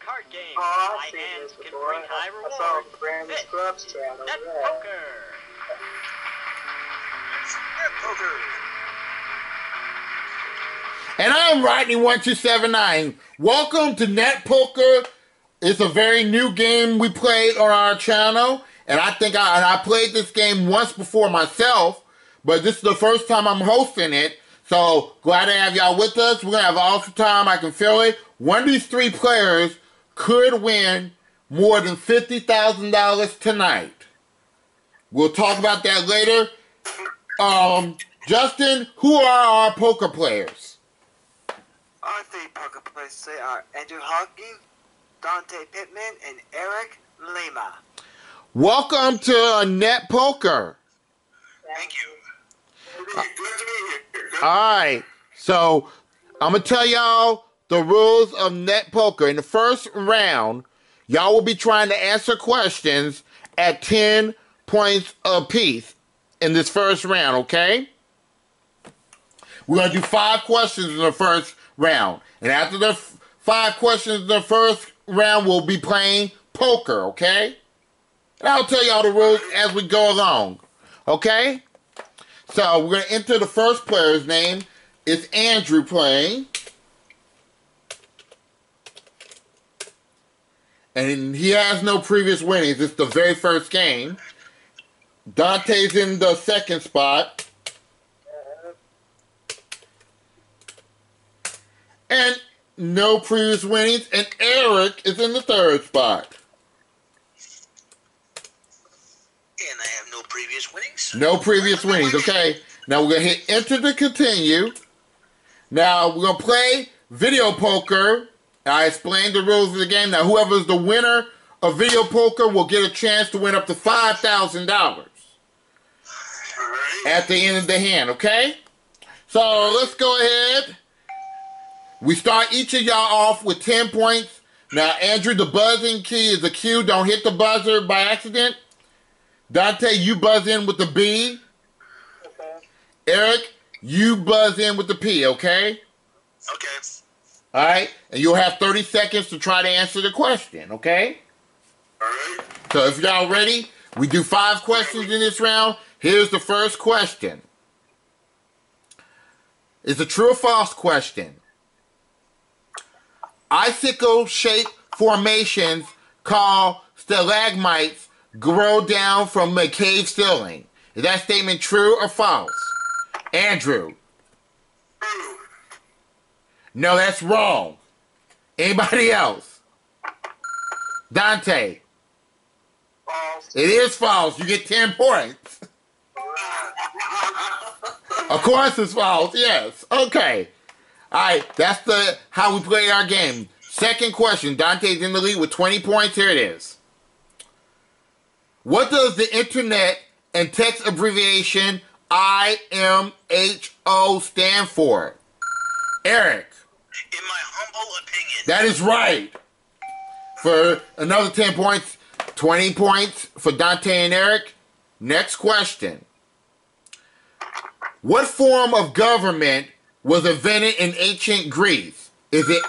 card game. Oh, High hands can before. bring high I saw rewards. Brandon This Scrubs channel. Net Yeah. Poker. Net Poker. And I'm Rodney1279. Welcome to Net Poker. It's a very new game we played on our channel. And I think I played this game once before myself, but this is the first time I'm hosting it. So glad to have y'all with us. We're going to have an awesome time. I can feel it. One of these three players could win more than $50,000 tonight. We'll talk about that later. Justin, who are our poker players? Our three poker players today are Andrew Hawking, Dante Pittman, and Eric Lima. Welcome to Net Poker. Thank you. Good to be here. Alright, so I'm going to tell y'all the rules of Net Poker. In the first round, y'all will be trying to answer questions at 10 points apiece in this first round, okay? We're going to do 5 questions in the first round. And after the 5 questions in the first round, we'll be playing poker, okay? And I'll tell y'all the rules as we go along, okay? So we're going to enter the first player's name. It's Andrew playing. And he has no previous winnings. It's the very first game. Dante's in the second spot. And no previous winnings. And Eric is in the third spot. And I have no previous winnings. No previous winnings, okay? Now we're going to hit enter to continue. Now we're going to play video poker. I explained the rules of the game. Now whoever's the winner of video poker will get a chance to win up to $5,000 at the end of the hand, okay? So let's go ahead. We start each of y'all off with 10 points. Now Andrew, the buzzing key is a Q. Don't hit the buzzer by accident. Dante, you buzz in with the B. Okay. Eric, you buzz in with the P, okay? Okay. All right? And you'll have 30 seconds to try to answer the question, okay? All right. So if y'all ready, we do 5 questions in this round. Here's the first question. It's a true or false question. Icicle-shaped formations called stalagmites grow down from a cave ceiling. Is that statement true or false? Andrew. True. No, that's wrong. Anybody else? Dante. False. It is false. You get 10 points. Of course it's false, yes. Okay. Alright, that's how we play our game. Second question. Dante's in the lead with 20 points. Here it is. What does the internet and text abbreviation IMHO stand for? Eric. In my humble opinion. That is right. For another 10 points, 20 points for Dante and Eric. Next question. What form of government was invented in ancient Greece? Is it...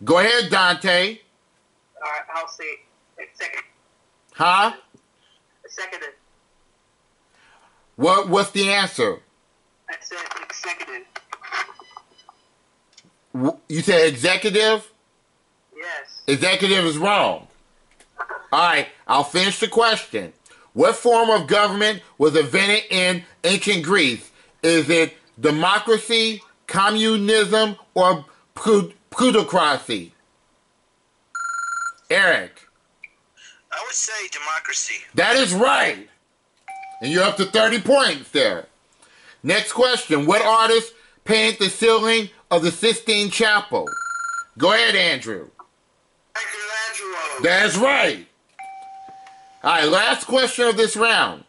Go ahead, Dante. Alright, I'll see. Second. Huh? Seconded. What's the answer? I said executive. You said executive? Yes. Executive is wrong. Alright, I'll finish the question. What form of government was invented in ancient Greece? Is it democracy, communism, or plutocracy? Eric. I would say democracy. That is right. And you're up to 30 points there. Next question. What artist painted the ceiling of the Sistine Chapel? Go ahead, Andrew. Michelangelo. That's right. All right, last question of this round.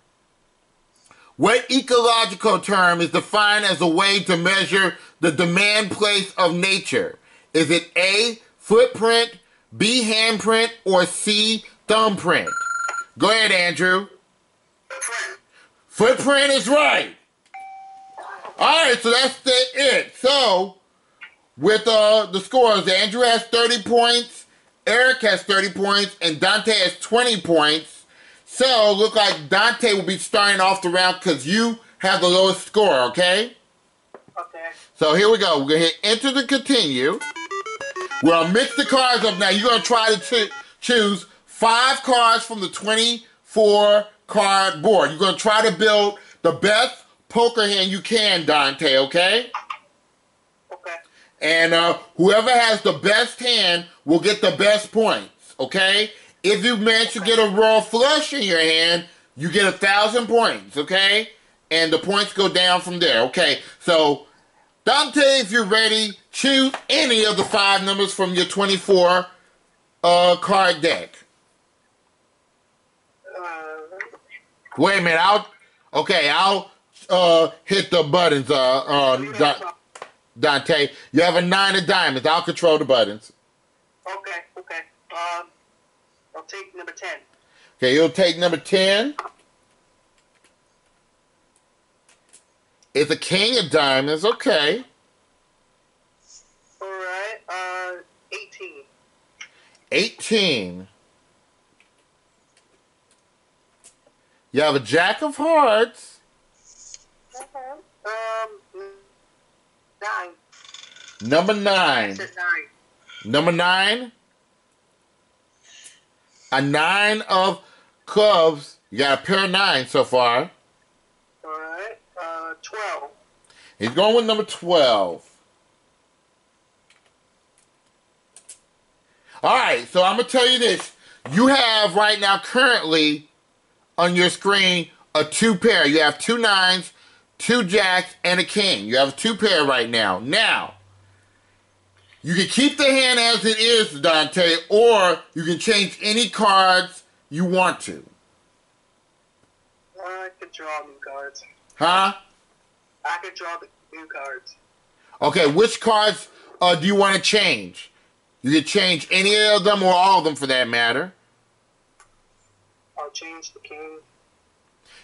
What ecological term is defined as a way to measure the demand place of nature? Is it A, footprint, B, handprint, or C, thumbprint? Go ahead, Andrew. Footprint. Footprint is right. All right, so that's it. So, with the scores, Andrew has 30 points, Eric has 30 points, and Dante has 20 points. So, look like Dante will be starting off the round because you have the lowest score, okay? Okay. So, here we go. We're going to hit enter to continue. We're going to mix the cards up now. You're going to try to choose 5 cards from the 24 card board. You're going to try to build the best poker hand you can, Dante, okay? Okay. And whoever has the best hand will get the best points, okay? If you manage to get a royal flush in your hand, you get 1,000 points, okay? And the points go down from there, okay? So, Dante, if you're ready, choose any of the 5 numbers from your 24 card deck. Wait a minute, I'll hit the buttons, Dante. You have a 9 of diamonds. I'll control the buttons. Okay. I'll take number 10. Okay, you'll take number 10. It's a king of diamonds. Okay. All right. 18. 18. You have a jack of hearts. 9. Number 9. It's at 9. Number 9. A 9 of clubs. You got a pair of 9 so far. All right. 12. He's going with number 12. All right, so I'm going to tell you this. You have right now currently on your screen a 2 pair. You have 2 9s, 2 jacks, and a king. You have a 2 pair right now. Now, you can keep the hand as it is, Dante, or you can change any cards you want to. I could draw new cards. Huh? I could draw the new cards. Okay, which cards do you want to change? You can change any of them or all of them for that matter. I'll change the king.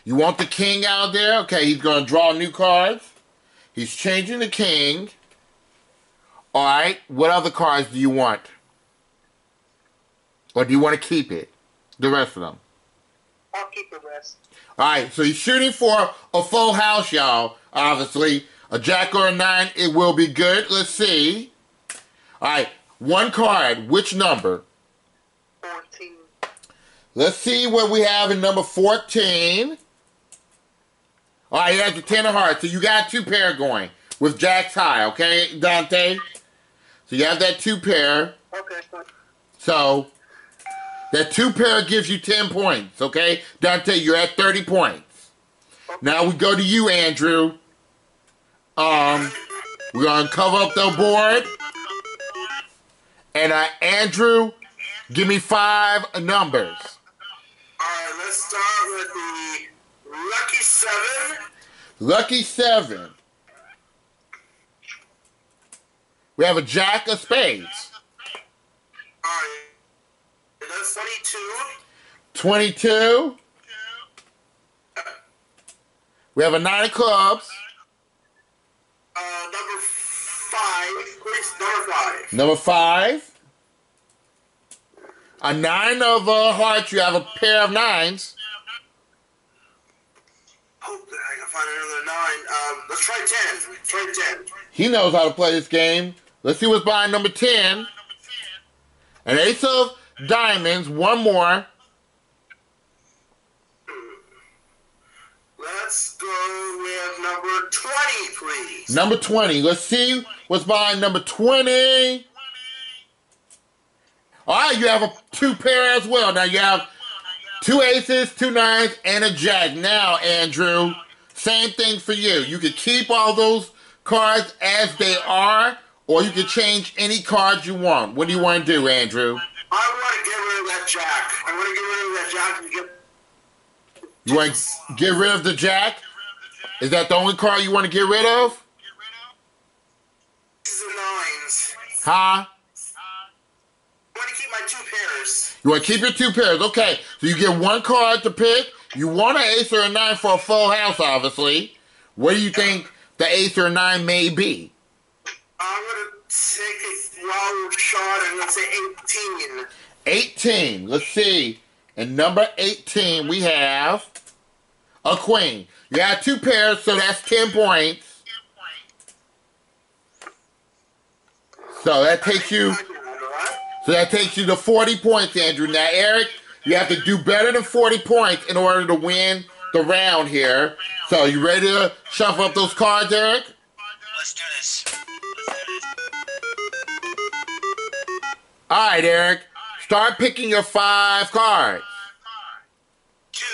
You want the king out there? Okay, he's going to draw new cards. He's changing the king. All right, what other cards do you want? Or do you want to keep it? The rest of them? I'll keep the rest. All right, so he's shooting for a full house, y'all, obviously. A jack or a 9, it will be good. Let's see. All right, 1 card. Which number? 14. Let's see what we have in number 14. All right, he has the 10 of hearts. So you got 2 pair going with jacks high, okay, Dante? So you have that 2 pair. Okay. So that 2 pair gives you 10 points, okay? Dante, you're at 30 points. Now we go to you, Andrew. We're going to cover up the board. And Andrew, give me 5 numbers. Alright, let's start with the Lucky 7. Lucky 7. We have a jack of spades. Alright, that's 22. 22. We have a 9 of clubs. Number 5. Please, number 5. Number 5. A 9 of hearts. You have a pair of 9s. Hope that I can find another 9. Let's try 10. Try 10. He knows how to play this game. Let's see what's behind number 10. An ace of diamonds. 1 more. Let's go with number 20, please. Number 20. Let's see what's behind number 20. All right, you have a 2 pair as well. Now you have 2 aces, 2 9s, and a jack. Now, Andrew, same thing for you. You can keep all those cards as they are, or you can change any cards you want. What do you want to do, Andrew? I want to get rid of that jack. I want to get rid of that jack and get... You want to get rid of the jack? Is that the only card you want to get rid of? These are 9s. Huh? I want to keep my 2 pairs. You want to keep your 2 pairs. Okay, so you get 1 card to pick. You want an ace or a 9 for a full house, obviously. What do you think the ace or 9 may be? I'm going to take a wild shot and let's say 18. 18. Let's see. In number 18, we have a queen. You got 2 pairs, so that's 10 points. So that takes you to 40 points, Andrew. Now, Eric, you have to do better than 40 points in order to win the round here. So, you ready to shuffle up those cards, Eric? Let's do this. All right, Eric. Start picking your 5 cards. 2.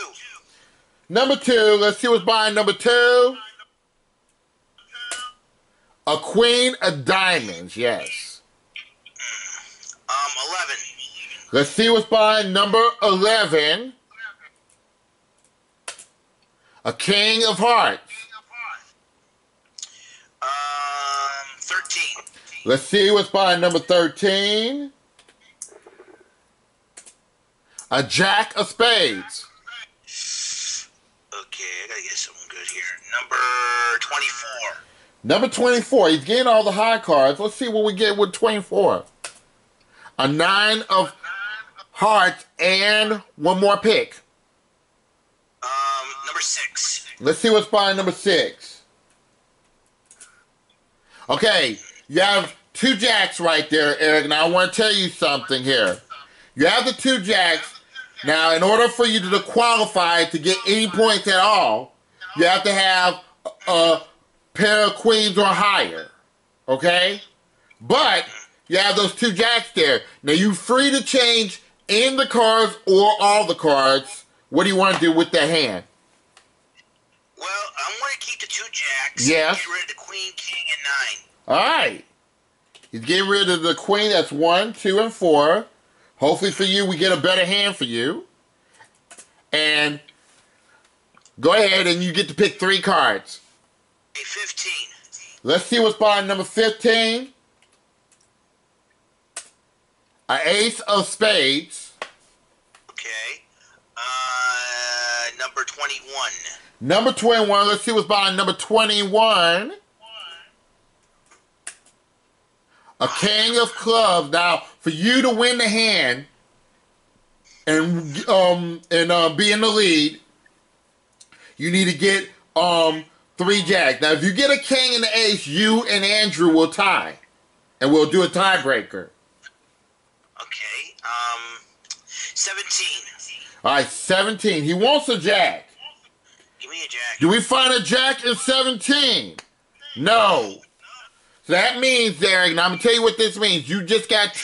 Number 2. Let's see what's behind number 2. A queen of diamonds, yes. 11. Let's see what's behind number 11. A king of hearts. 13. Let's see what's behind number 13. A jack of spades. Okay, I gotta get something good here. Number 24. Number 24. He's getting all the high cards. Let's see what we get with 24. A 9 of hearts and one more pick. Number 6. Let's see what's behind number 6. Okay, you have 2 jacks right there, Eric. Now I want to tell you something here. You have the 2 jacks. Now, in order for you to qualify to get any points at all, you have to have a pair of queens or higher. Okay? But you have those 2 jacks there. Now, you're free to change in the cards or all the cards. What do you want to do with that hand? Well, I want to keep the 2 jacks. Yes. Get rid of the queen, king, and 9. All right. He's getting rid of the queen. That's 1, 2, and 4. Hopefully for you, we get a better hand for you. And go ahead and you get to pick 3 cards. A 15. Let's see what's behind number 15. An ace of spades. Okay. Number 21. Number 21. Let's see what's behind number 21. A king of clubs. Now, for you to win the hand and be in the lead, you need to get 3 jacks. Now, if you get a king and an ace, you and Andrew will tie, and we'll do a tiebreaker. Okay. 17. All right, 17. He wants a jack. Give me a jack. Do we find a jack in 17? No. So that means, Derek, now I'm going to tell you what this means. You just got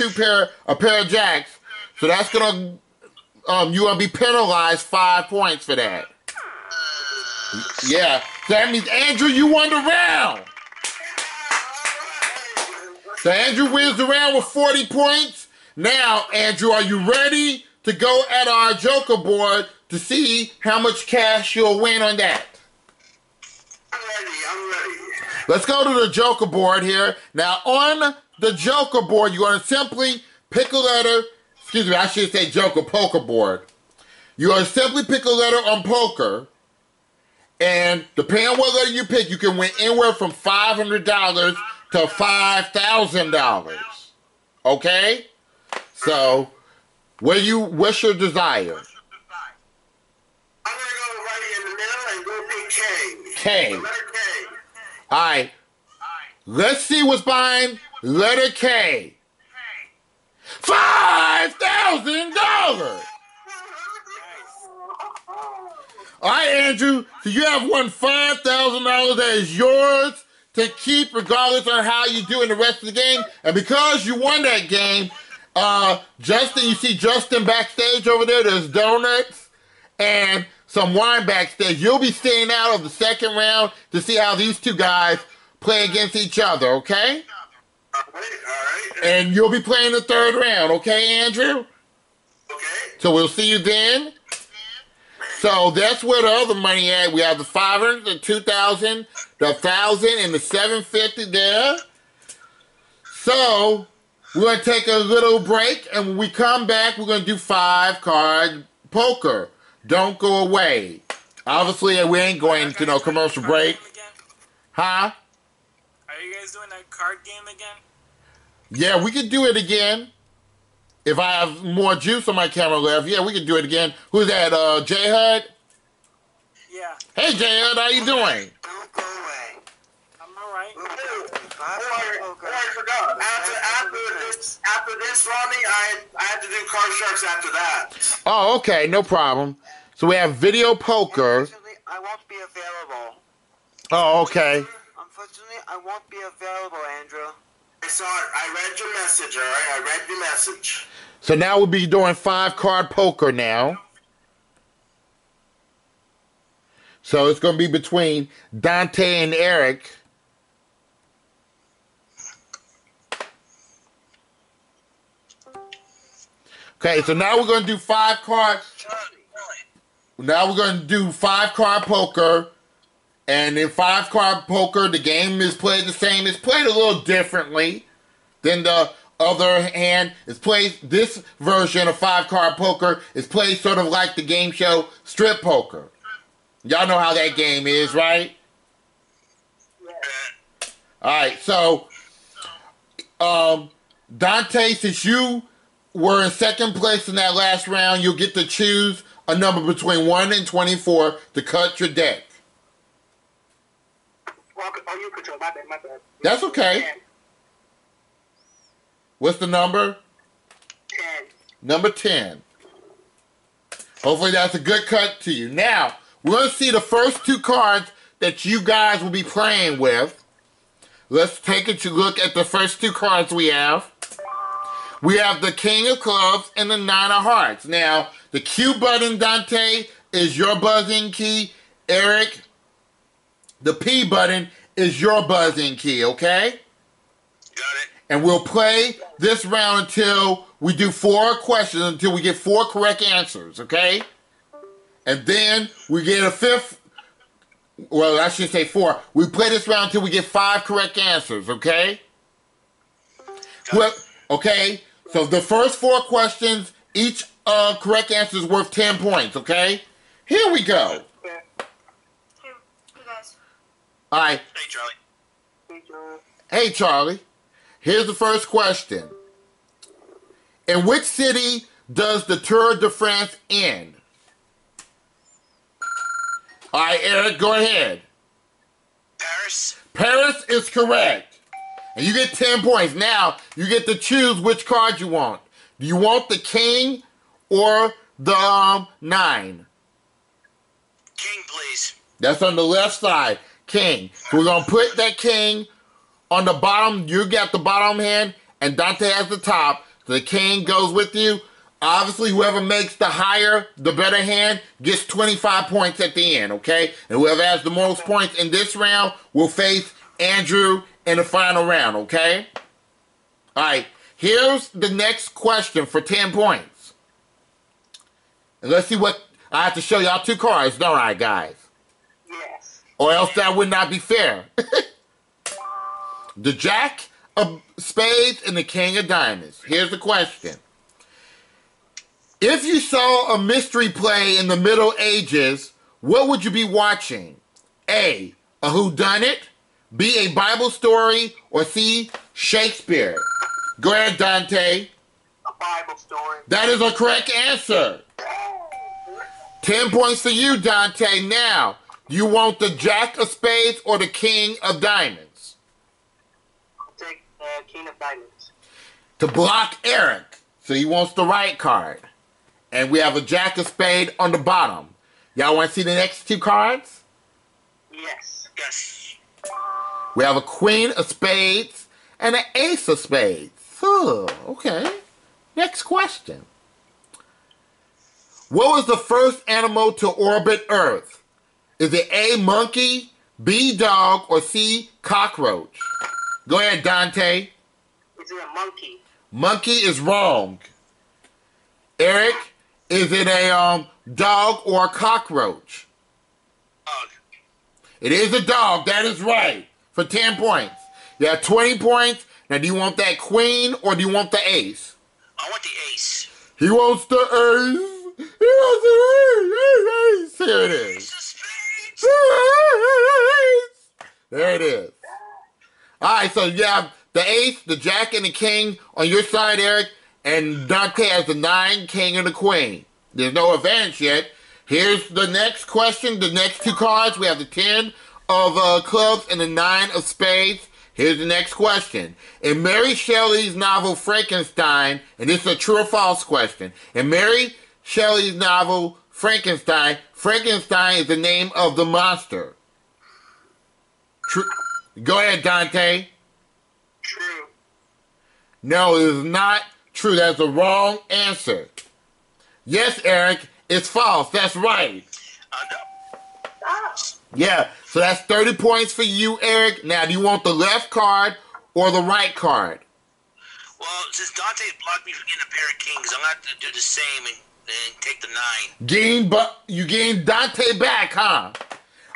a pair of jacks. So that's going to, you're going to be penalized 5 points for that. Yeah. So that means, Andrew, you won the round. So Andrew wins the round with 40 points. Now, Andrew, are you ready to go at our Joker board to see how much cash you'll win on that? I'm ready. Let's go to the Joker board here. Now, on the Joker board, you're going to simply pick a letter. Excuse me, I should say Joker poker board. You're going to simply pick a letter on poker. And depending on what letter you pick, you can win anywhere from $500 to $5,000. Okay? So, what's your desire? I'm going to go right in the middle and go pick K. K. The letter K. All right. Let's see what's behind letter K. $5,000. All right, Andrew. So you have won $5,000 that is yours to keep regardless of how you do in the rest of the game. And because you won that game, Justin, you see Justin backstage over there. There's donuts and some wine backstage. You'll be staying out of the second round to see how these 2 guys play against each other, okay? All right. And you'll be playing the 3rd round, okay, Andrew? Okay. So we'll see you then. So that's where the other money at. We have the 500, the 2,000, the 1,000, and the 750 there. So we're going to take a little break, and when we come back, we're going to do 5-card poker. Don't go away. Obviously, we ain't going to no commercial break. Huh? Are you guys doing that card game again? Yeah, we could do it again. If I have more juice on my camera left, yeah, we could do it again. Who's that, J Hud? Yeah. Hey, J Hud, how you doing? Don't go away. I'm alright. We'll do I forgot. After this, Ronnie, I have to do Card Sharks after that. Oh, okay, no problem. So we have video poker. Unfortunately, I won't be available. Oh, okay. Unfortunately, I won't be available, Andrew. I read your message, alright? I read your message. So now we'll be doing 5-card poker now. So it's going to be between Dante and Eric. Okay, so now we're going to do 5-card. Now we're going to do 5-card poker. And in 5-card poker, the game is played the same. It's played a little differently than the other hand. It's played, this version of 5-card poker is played sort of like the game show Strip Poker. Y'all know how that game is, right? Alright, so Dante, since you were in second place in that last round, you'll get to choose a number between 1 and 24 to cut your deck. Oh, you control. My bad. That's okay. 10. What's the number? 10. Number 10. Hopefully that's a good cut to you. Now, we're going to see the first 2 cards that you guys will be playing with. Let's take a look at the first 2 cards we have. We have the King of Clubs and the 9 of Hearts. Now, the Q button, Dante, is your buzzing key. Eric, the P button is your buzzing key, okay? Got it. And we'll play this round until we do 4 questions, until we get 4 correct answers, okay? And then we get a 5th, well, I should say 4. We play this round until we get 5 correct answers, okay? Well, okay, so the first 4 questions, each correct answer is worth 10 points, okay? Here we go. Yeah. Hey, you guys. All right. Hey, Charlie. Hey, Joe. Hey, Charlie. Here's the first question. In which city does the Tour de France end? All right, Eric, go ahead. Paris. Paris is correct. And you get 10 points. Now, you get to choose which card you want. Do you want the king or the 9? King, please. That's on the left side. King. So we're going to put that king on the bottom. You got the bottom hand, and Dante has the top. So the king goes with you. Obviously, whoever makes the higher, the better hand, gets 25 points at the end, okay? And whoever has the most points in this round will face Andrew in the final round, okay? All right, here's the next question for 10 points. And let's see what, I have to show y'all 2 cards, don't I, guys? Yes. Or else that would not be fair. The Jack of Spades and the King of Diamonds. Here's the question. If you saw a mystery play in the Middle Ages, what would you be watching? A whodunit, B, a Bible story, or C, Shakespeare? Go ahead, Dante. A Bible story. That is a correct answer. 10 points for you, Dante. Now, do you want the Jack of Spades or the King of Diamonds? I'll take the King of Diamonds. To block Eric. So he wants the right card. And we have a Jack of Spades on the bottom. Y'all want to see the next 2 cards? Yes. Yes. We have a Queen of Spades and an Ace of Spades. Oh, okay. Next question. What was the first animal to orbit Earth? Is it A, monkey, B, dog, or C, cockroach? Go ahead, Dante. Is it a monkey? Monkey is wrong. Eric, is it a dog or a cockroach? Dog. It is a dog. That is right. For 10 points. You have 20 points. Now, do you want that queen or do you want the ace? I want the ace. He wants the ace. He wants the ace. Here it is. Ace of spades. There it is. All right, so you have the ace, the jack, and the king on your side, Eric, and Dante has the 9, king, and the queen. There's no advantage yet. Here's the next question. The next 2 cards. We have the 10 of clubs and the 9 of spades. Here's the next question. In Mary Shelley's novel Frankenstein, and this is a true or false question. In Mary Shelley's novel Frankenstein, Frankenstein is the name of the monster. True. Go ahead, Dante. True. No, it is not true. That's the wrong answer. Yes, Eric, it's false. That's right. Ah. Yeah, so that's 30 points for you, Eric. Now, do you want the left card or the right card? Well, since Dante blocked me from getting a pair of kings, I'm going to have to do the same and take the 9. You gained Dante back, huh?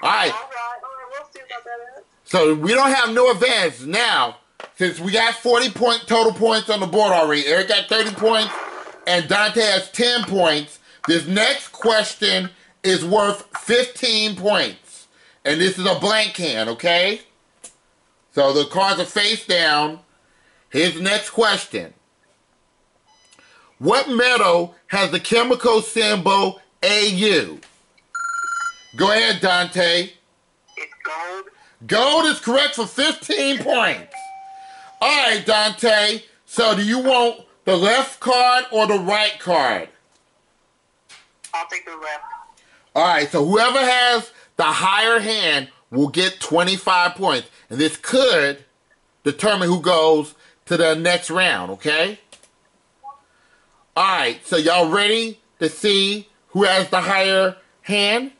All right. All right, we'll see about that. So we don't have no advantage now. Since we got 40 total points on the board already. Eric got 30 points and Dante has 10 points. This next question is worth 15 points. And this is a blank hand, okay? So the cards are face down. Here's the next question. What metal has the chemical symbol AU? Go ahead, Dante. It's gold. Gold is correct for 15 points. All right, Dante. So do you want the left card or the right card? I'll take the left. All right, so whoever has the higher hand will get 25 points. And this could determine who goes to the next round, okay? All right, so y'all ready to see who has the higher hand?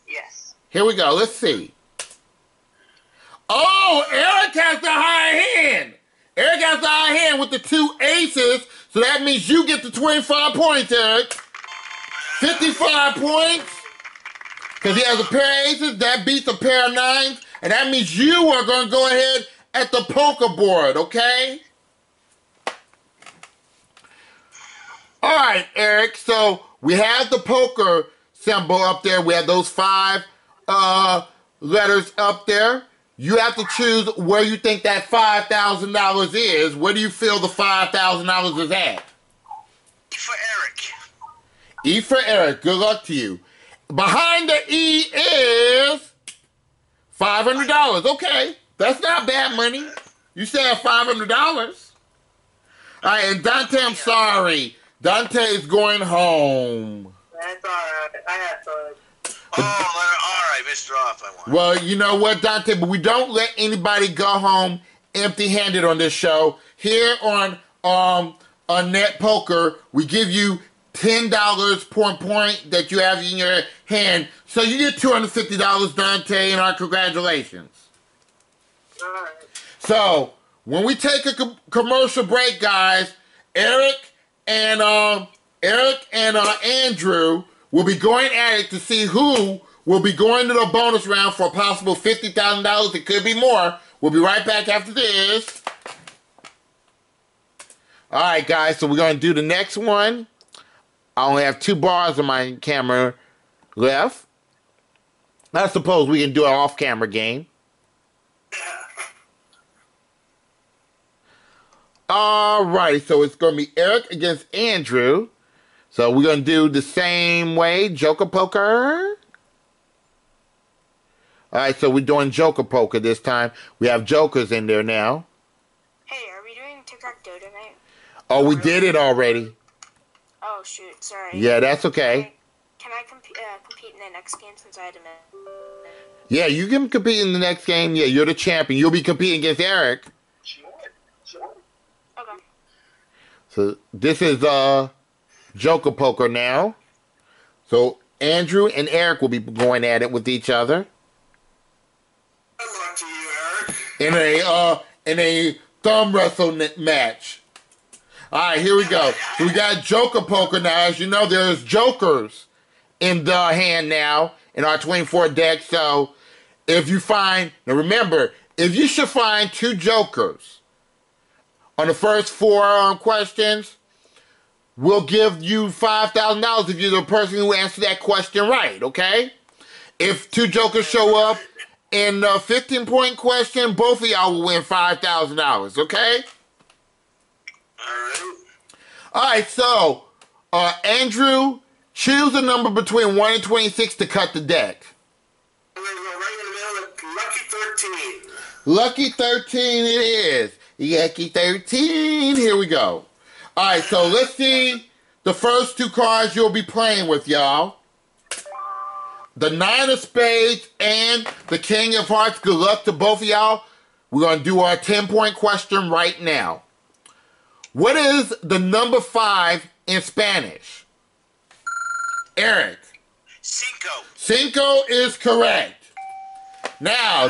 Yes. Here we go. Let's see. Oh, Eric has the higher hand. Eric has the higher hand with the 2 aces, so that means you get the 25 points, Eric. 55 points, because he has a pair of aces. That beats a pair of 9s, and that means you are going to go ahead at the poker board, okay? All right, Eric, so we have the poker symbol up there. We have those 5 letters up there. You have to choose where you think that $5,000 is. Where do you feel the $5,000 is at? E for Eric. E for Eric. Good luck to you. Behind the E is $500. Okay, that's not bad money. You said $500. All right, and Dante, I'm sorry. Dante is going home. That's all right. I had fun. Oh, all right, Mr. Off, I won. Well, you know what, Dante, but we don't let anybody go home empty-handed on this show. Here on Net Poker, we give you $10 point that you have in your hand. So you get $250, Dante, and our congratulations. All right. So, when we take a commercial break, guys, Eric and Andrew will be going at it to see who will be going to the bonus round for a possible $50,000. It could be more. We'll be right back after this. All right, guys, so we're going to do the next one. I only have 2 bars on my camera left. I suppose we can do an off-camera game. All right, so it's going to be Eric against Andrew. So we're going to do the same way, Joker Poker. All right, so we're doing Joker Poker this time. We have jokers in there now. Hey, are we doing tic-tac-toe tonight? Oh, we did it already. Oh, shoot, sorry. Yeah, that's okay. Can I compete in the next game since I had to miss? Yeah, you can compete in the next game. Yeah, you're the champion. You'll be competing against Eric. Sure. Okay. So this is Joker Poker now. So Andrew and Eric will be going at it with each other. Good luck to you, Eric. In a thumb wrestle match. All right, here we go. So we got Joker Poker now. As you know, there's jokers in the hand now in our 24 deck. So if you find, now remember, if you should find 2 jokers on the first 4 questions, we'll give you $5,000 if you're the person who answered that question right, okay? If 2 jokers show up in the 15-point question, both of y'all will win $5,000, okay? Alright. Alright, so, Andrew, choose a number between 1 and 26 to cut the deck. I'm going to go right in the middle of Lucky 13. Lucky 13 it is. Lucky 13. Here we go. Alright, so let's see the first two cards you'll be playing with, y'all. The 9 of spades and the King of hearts. Good luck to both of y'all. We're going to do our 10-point question right now. What is the number 5 in Spanish? Eric. Cinco. Cinco is correct. Now,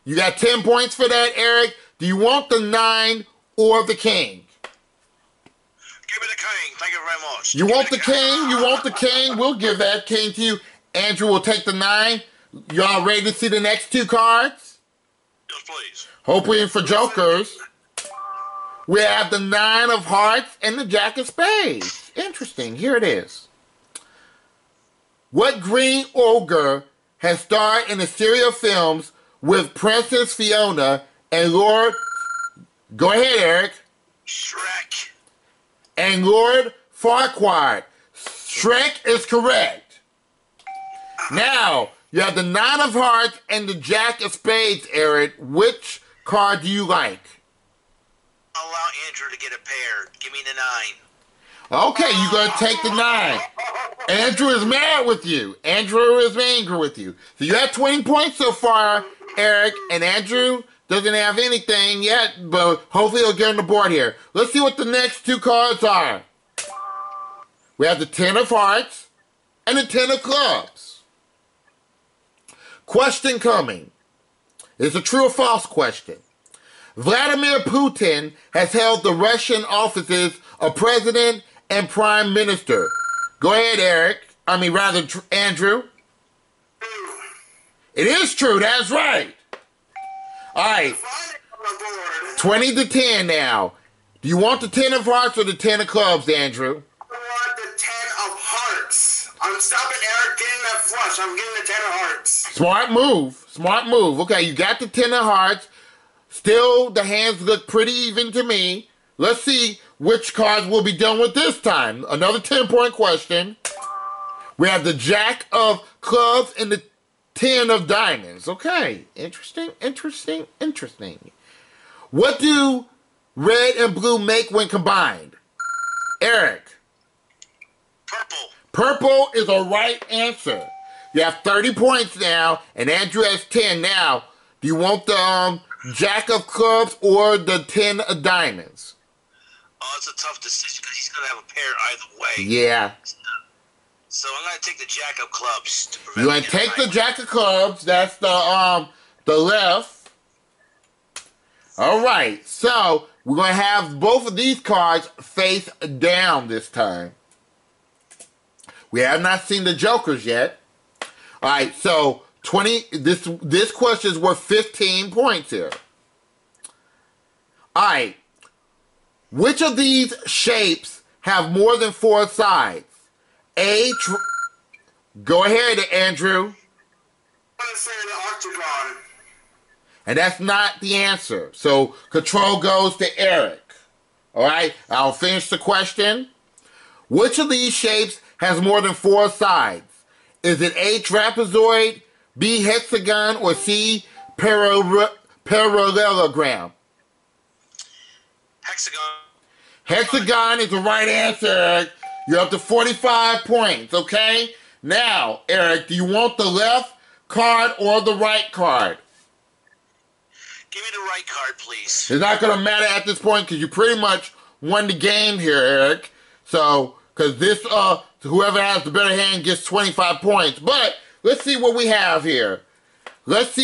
you got 10 points for that, Eric. Do you want the 9 or the king? Give me the king. Thank you very much. You want the king? You want the king? We'll give that king to you. Andrew will take the 9. Y'all ready to see the next two cards? Yes, please. Hoping for jokers. We have the 9 of hearts and the Jack of spades. Interesting. Here it is. What green ogre has starred in a series of films with Princess Fiona and Lord... Go ahead, Eric. Shrek. And Lord Farquaad. Shrek is correct. Now, you have the 9 of hearts and the Jack of spades, Eric. Which card do you like? I'll allow Andrew to get a pair. Give me the 9. Okay, you're going to take the 9. Andrew is mad with you. Andrew is angry with you. So you have 20 points so far, Eric, and Andrew doesn't have anything yet, but hopefully he'll get on the board here. Let's see what the next two cards are. We have the 10 of hearts and the 10 of clubs. Question coming. It's a true or false question. Vladimir Putin has held the Russian offices of president and prime minister. Go ahead, Eric. Andrew. It is true. That's right. All right. 20 to 10 now. Do you want the 10 of hearts or the 10 of clubs, Andrew? I want the 10 of hearts. I'm stopping Eric getting that flush. I'm getting the 10 of hearts. Smart move. Smart move. Okay, you got the 10 of hearts. Still, the hands look pretty even to me. Let's see which cards we'll be done with this time. Another 10-point question. We have the Jack of clubs and the 10 of diamonds. Okay, interesting, interesting, interesting. What do red and blue make when combined? Eric. Purple. Purple is a right answer. You have 30 points now, and Andrew has 10 now. Do you want the Jack of clubs or the 10 of diamonds? Oh, it's a tough decision because he's going to have a pair either way. Yeah. So I'm going to take the Jack of clubs. To prevent You're going to take the Jack of clubs. That's the left. All right. So we're going to have both of these cards face down this time. We have not seen the jokers yet. All right. So 20. This question is worth 15 points here. All right. Which of these shapes have more than 4 sides? Go ahead, Andrew. I'm going to say the octagon. And that's not the answer. So control goes to Eric. All right, I'll finish the question. Which of these shapes has more than 4 sides? Is it A, trapezoid, B, hexagon, or C, parallelogram? Hexagon. Hexagon is the right answer, Eric. You're up to 45 points, okay? Now, Eric, do you want the left card or the right card? Give me the right card, please. It's not going to matter at this point because you pretty much won the game here, Eric. So, because this, whoever has the better hand gets 25 points. But, let's see what we have here. Let's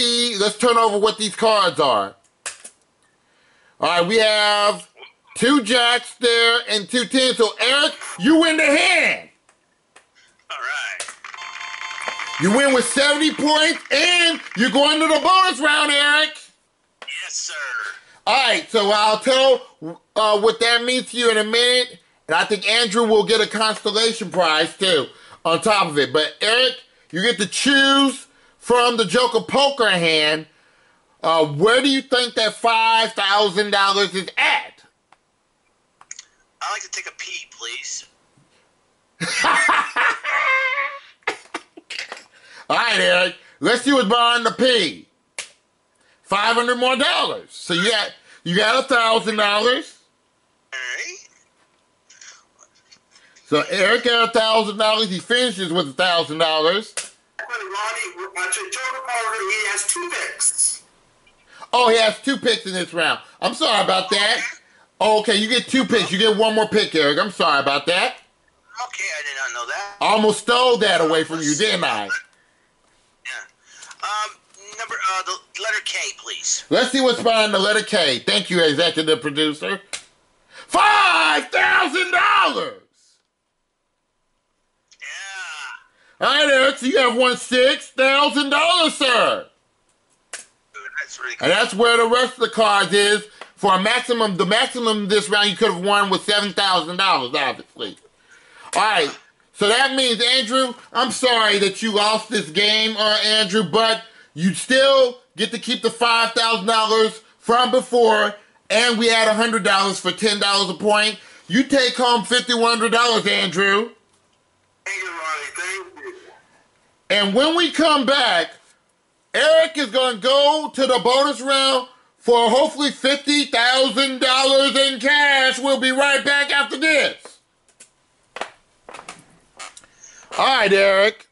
turn over what these cards are. All right, we have 2 jacks there and 2 tens. So, Eric, you win the hand. All right. You win with 70 points, and you're going to the bonus round, Eric. Yes, sir. All right, so I'll tell what that means to you in a minute, and I think Andrew will get a constellation prize, too, on top of it. But, Eric, you get to choose from the Joker poker hand, where do you think that $5,000 is at? I'd like to take a pee, please. All right, Eric. Let's see what's behind the P. $500 more. So you got $1,000. Alright. So Eric got $1,000. He finishes with $1,000. Ronnie, Joker Poker, he has 2 picks. Oh, he has 2 picks in this round. I'm sorry about that. Oh, okay, you get 2 picks. You get 1 more pick, Eric. I'm sorry about that. Okay, I did not know that. I almost stole that away from you, didn't I? Yeah. The letter K, please. Let's see what's behind the letter K. Thank you, executive producer. $5,000! Yeah. All right, Eric, so you have won $6,000, sir. That's really cool. And that's where the rest of the cards is. For a maximum, the maximum this round you could have won was $7,000, obviously. All right, so that means, Andrew, I'm sorry that you lost this game, Andrew, but you still get to keep the $5,000 from before, and we add $100 for $10 a point. You take home $5,100, Andrew. Thank you, Ronnie. Thank you. And when we come back, Eric is going to go to the bonus round for hopefully $50,000 in cash. We'll be right back after this. All right, Eric.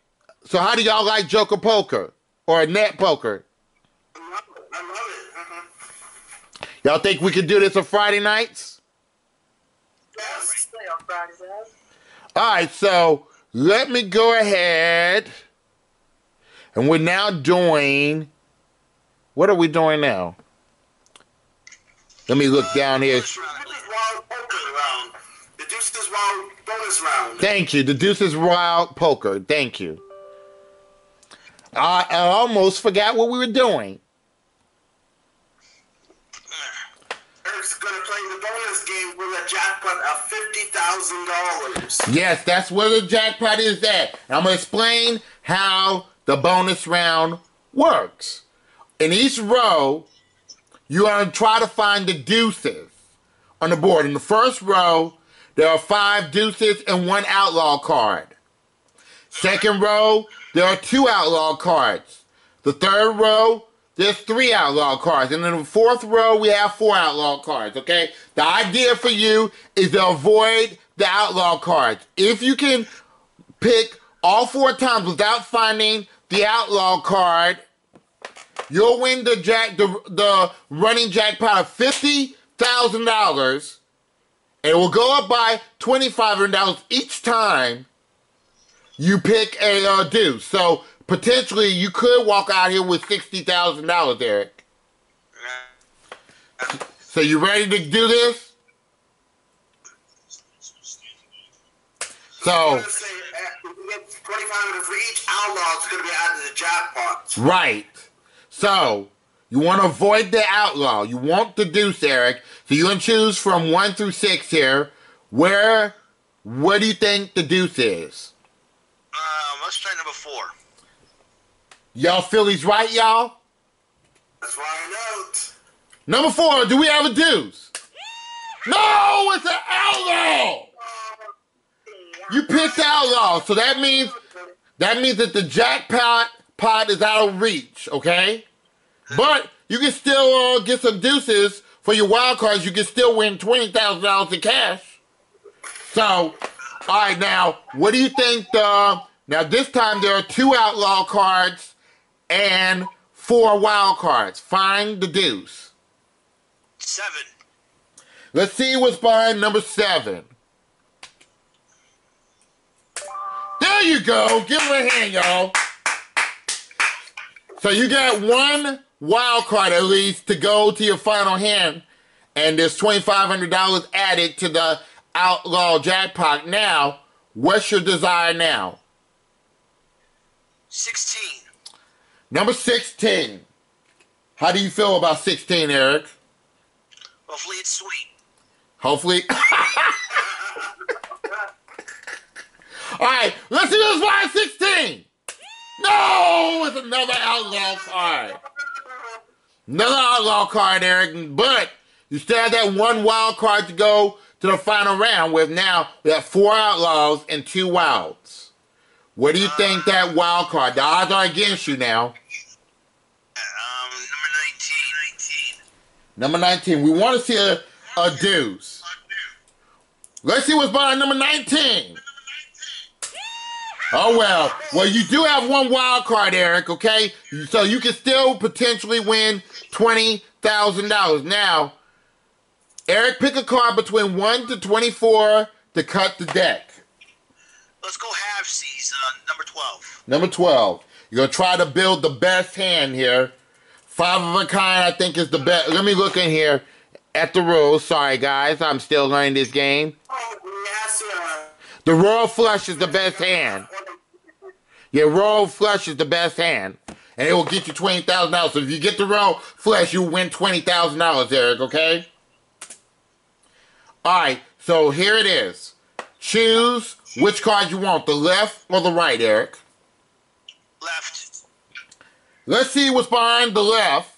So how do y'all like Joker Poker or net poker? I love it. Y'all think we could do this on Friday nights? Yes. Play on Fridays, guys. All right, so let me go ahead. And we're now doing... What are we doing now? Let me look down here. Wild poker round. The Deuces Wild bonus round. Thank you. The Deuces Wild Poker. Thank you. I almost forgot what we were doing. Eric's going to play the bonus game with a jackpot of $50,000. Yes, that's where the jackpot is at. And I'm going to explain how the bonus round works. In each row, you're going to try to find the deuces on the board. In the first row, there are 5 deuces and 1 outlaw card. Second row, there are 2 outlaw cards. The third row, there's 3 outlaw cards. And in the fourth row, we have 4 outlaw cards, okay? The idea for you is to avoid the outlaw cards. If you can pick all 4 times without finding the outlaw card, you'll win the running jackpot of $50,000. And it will go up by $2,500 each time you pick a deuce. So potentially you could walk out here with $60,000, Eric. So you ready to do this? So $2,500 for each outlaw is going to be added to the jackpot. Right. So you want to avoid the outlaw. You want the deuce, Eric. So you're going to choose from 1 through 6 here. Where do you think the deuce is? Let's try number 4. Y'all feel he's right, y'all? Let's find out. Number 4, do we have a deuce? No, it's an outlaw! You picked outlaw, so that means that the jackpot is out of reach, okay? But you can still get some deuces for your wild cards. You can still win $20,000 in cash. So, all right, now, what do you think now this time there are 2 outlaw cards and 4 wild cards. Find the deuce. 7. Let's see what's behind number 7. There you go. Give him a hand, y'all. So you got 1 wild card at least to go to your final hand, and there's $2,500 added to the outlaw jackpot. Now, what's your desire now? 16. Number 16. How do you feel about 16, Eric? Hopefully it's sweet. Hopefully. All right, let's see what's behind 16. No, it's another outlaw card. Another outlaw card, Eric. But you still have that one wild card to go to the final round with. Now we have 4 outlaws and 2 wilds. What do you think that wild card? The odds are against you now. Number 19. Number 19. We want to see a deuce. Let's see what's behind number 19. Oh, well. Well, you do have one wild card, Eric, okay? So you can still potentially win $20,000. Now, Eric, pick a card between 1 to 24 to cut the deck. Let's go halfsies. Number 12. Number 12. You're going to try to build the best hand here. 5 of a kind, I think, is the best. Let me look in here at the rules. Sorry, guys. I'm still learning this game. The royal flush is the best hand. Yeah, royal flush is the best hand. And it will get you $20,000. So if you get the royal flush, you win $20,000, Eric, okay? All right, so here it is. Choose which card you want, the left or the right, Eric. Left. Let's see what's behind the left.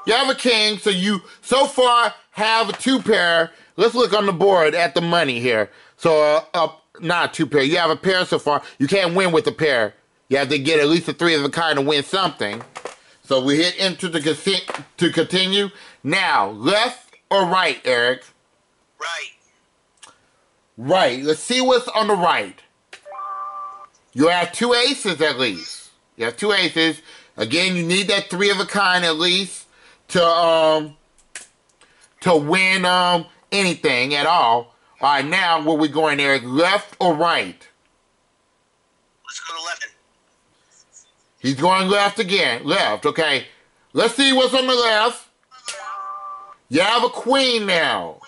You have a king, so you so far have a 2 pair. Let's look on the board at the money here. So, not 2 pair. You have a pair so far. You can't win with a pair. You have to get at least a 3 of a kind to win something. So we hit enter to continue. Now, left or right, Eric? Right. Right. Let's see what's on the right. You have 2 aces at least. You have 2 aces. Again, you need that 3 of a kind at least to win anything at all. All right, now where we going, Eric? Left or right? Let's go to left. He's going left again. Left, okay. Let's see what's on the left. You have a queen now.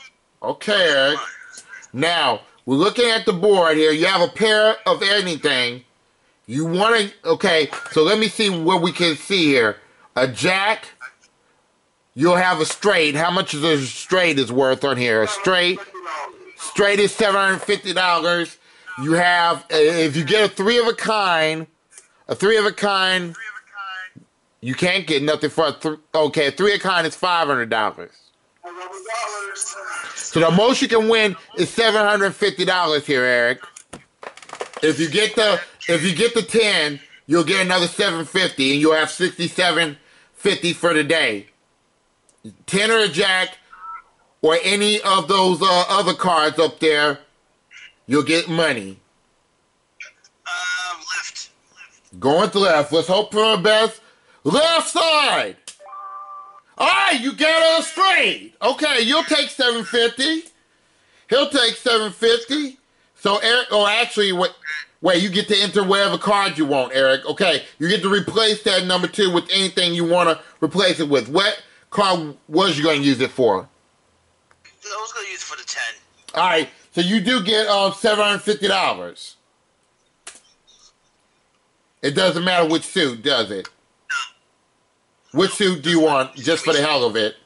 Okay, Eric. Now, we're looking at the board here. You have a pair of anything. You want to... Okay, so let me see what we can see here. A jack. You'll have a straight. How much is a straight is worth on here? A straight. Straight is $750. You have... If you get a 3 of a kind... A 3 of a kind... You can't get nothing for a... Okay, a 3 of a kind is $500. So the most you can win is $750 here, Eric. If you get the 10, you'll get another $750, and you'll have $67.50 for the day. 10 or a jack, or any of those other cards up there, you'll get money. Left. Going to left. Let's hope for the best. Left side. All right, you got a straight. Okay, you'll take $750. He'll take $750. So Eric, actually, wait, you get to enter whatever card you want, Eric. Okay, you get to replace that number 2 with anything you want to replace it with. What card was you going to use it for? I was going to use it for the 10. All right, so you do get $750. It doesn't matter which suit, does it? Which suit do you want, just for the hell of it?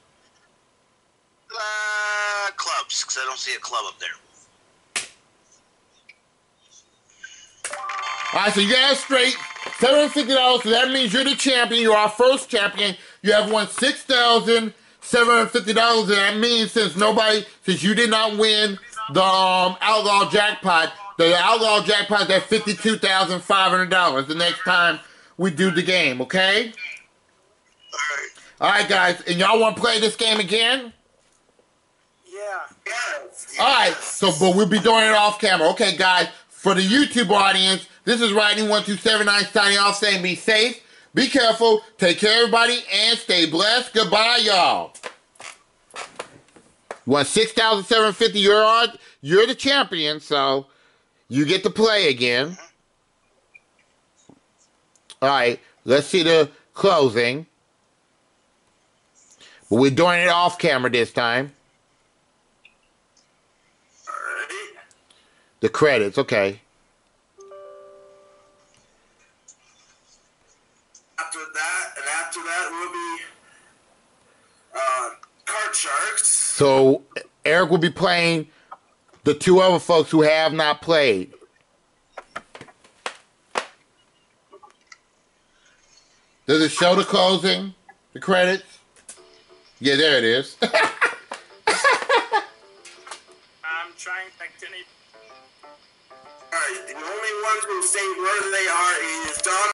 Clubs, because I don't see a club up there. All right, so you got it straight. $750, so that means you're the champion. You're our first champion. You have won $6,750, and that means since you did not win the Outlaw Jackpot, the Outlaw Jackpot is at $52,500 the next time we do the game, okay? All right, guys, and y'all want to play this game again? Yeah. All right, so but we'll be doing it off camera. Okay, guys, for the YouTube audience, this is Riding1279 signing off, saying be safe, be careful, take care, everybody, and stay blessed. Goodbye, y'all. You want $6,750? You're the champion, so you get to play again. All right, let's see the closing. But we're doing it off camera this time. Alright. The credits, okay. After that will be Card Sharks. So Eric will be playing the 2 other folks who have not played. Does it show the closing? The credits? Yeah, there it is. I'm trying to continue. Alright, the only ones who say where they are is Don